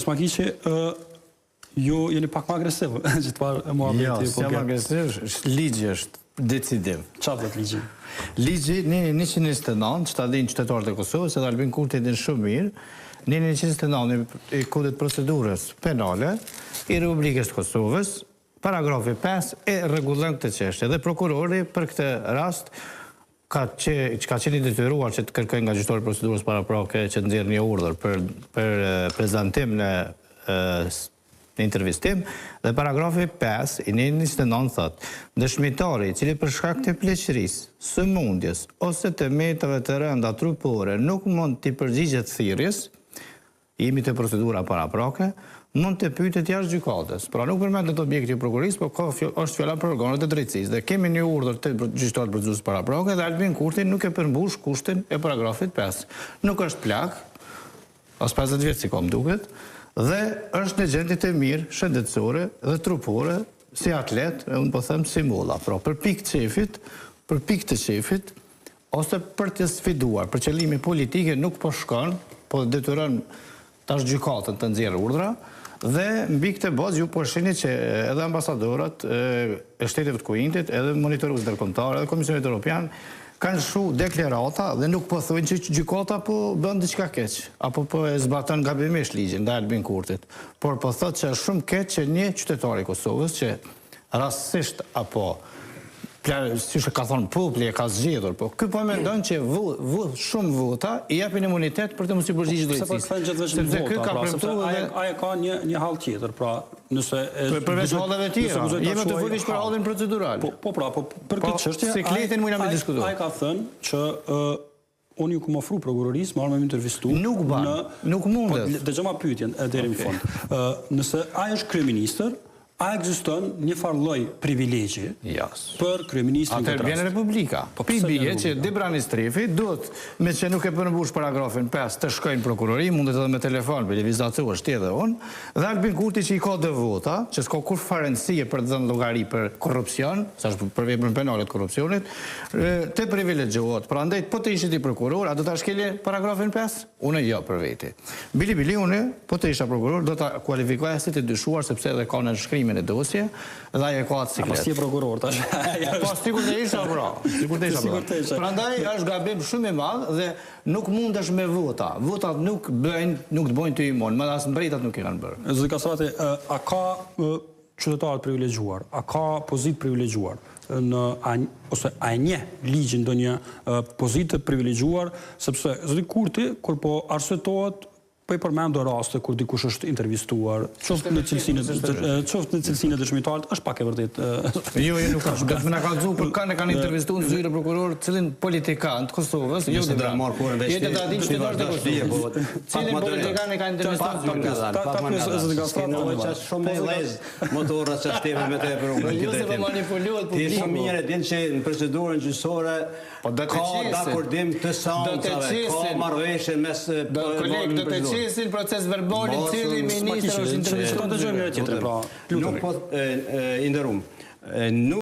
Smakiqi, ju jeni pak më agresiv, që të parë mua Jo, s'jam agresiv, ligji është decidiv. Çfarë thot ligji? Ligji, nini 129, që ta dinë qytetarët e Kosovës, edhe Albin Kurti din shumë mirë, nini 129 i kodit procedurës penale, i Republikës të Kosovës, paragrafi 5 e rregullon këtë çështje. Dhe prokurori për këtë rast ka qenë detyruar që të kërkojë nga gjyqtori i procedurës paraprake që të nxjerrë një urdhër për prezantim në intervistim, dhe paragrafi 5 i 129 thot: dëshmitari i cili për shkak të pleqërisë, sëmundjes ose të metave të rënda trupore nuk mund t'i përgjigjet thirrjes, jemi të procedura paraprake, mund të pyetet jashtë gjykatës. Pra nuk përmendet objekti i prokurisë, por është fjala për organet e drejtësisë. Dhe kemi një urdhër të gjyqtarit procedurës paraprake dhe Albin Kurti nuk e përmbush kushtin e paragrafit 5. Nuk është plak, as 50 vjet si kom duket, dhe është në gjendje të mirë, shëndetësore dhe trupore, si atlet, unë po them si mulla. Pra për pikë të qefit, ose për të sfiduar, për qëllime politike nuk po shkon, po detyron tash gjykatën të nxjerrë urdhra, dhe mbi këtë bazë ju po shihni që edhe ambasadorët e shteteve të Kuintit, edhe monitorues ndërkombëtar, edhe Komisionit Evropian kanë shu deklarata dhe nuk po thonë që gjykata po bën diçka keq, apo po e zbaton gabimisht ligjin ndaj Albin Kurtit, por po thotë që është shumë keq që një qytetar i Kosovës që rastësisht apo si që ka thonë populli e ka zgjedhur, po ky po mendon që shumë vota i japin imunitet për të mos i përgjigjë drejtësisë. Sepse ky ka premtuar, ai ka një hall tjetër, pra nëse përveç hallave tjera, jemi të vëlish për hallin procedural. Po për këtë çështje, sikletin mund na diskutojmë. Ai ka thënë që unë ju kam ofruar prokurorisë, marrë me intervistu. Nuk mundet. Dëgjoj ma pyetjen deri në fund. Nëse ai është kryeministër, a ekziston një farë lloj privilegji për kryeministrin këtë rast? Atëherë vjen Republika. Bie që Debrani Strefi duhet, me që nuk e përmbush paragrafin 5, të shkojnë prokurori, mundet edhe me telefon, për levizator, është edhe unë, dhe Albin Kurti që i ka dhe vota, që s'ka kur farenësie për të dhënë llogari për korrupsion, sa është për veprën penale të korrupsionit, të privilegjuohet. Prandaj po të ishit i prokuror, a do ta shkelje paragrafin 5? Unë jo për veti. Bili unë, po të isha prokuror, do ta kualifikoja si të dyshuar, sepse edhe ka në shkrim e dosje, dhe ajo ka atë siklet. Pas ti prokuror tash. Po sikur të isha, bro. Prandaj është gabim shumë i madh dhe nuk mundesh me vota. Votat nuk të bojnë ty imon, më as mbretat nuk i kanë bërë. Zoti Kastrati, a ka qytetarë privilegjuar, a ka pozitë privilegjuar ose a e njeh ligjin ndonjë pozitë të privilegjuar, sepse zoti Kurti kur po arsyetohet po i përmendo raste kur dikush është intervistuar, qoftë në cilësinë e dëshmitarit, është pak e vërtetë. Jo, nuk është. Do të na kallëzoj për kanë intervistuar në zyrë prokuror, cilin politikan të Kosovës, jo të marr kurrë vesh. Jetë ta dinë qytetarët e Kosovës. Cilin politikan e ka intervistuar zyrë. Ta shumë vëllez motorra që shteve me te për unë. Jo se manipulohet publiku. Ti shumë mirë din që në procedurën gjyqësore ka dakordim të sancave, ka marrëveshje mes në proces verbalin cili ministër është intervistuar. Dëgjojmë njëra tjetrën, pra. Nuk po i nderuam.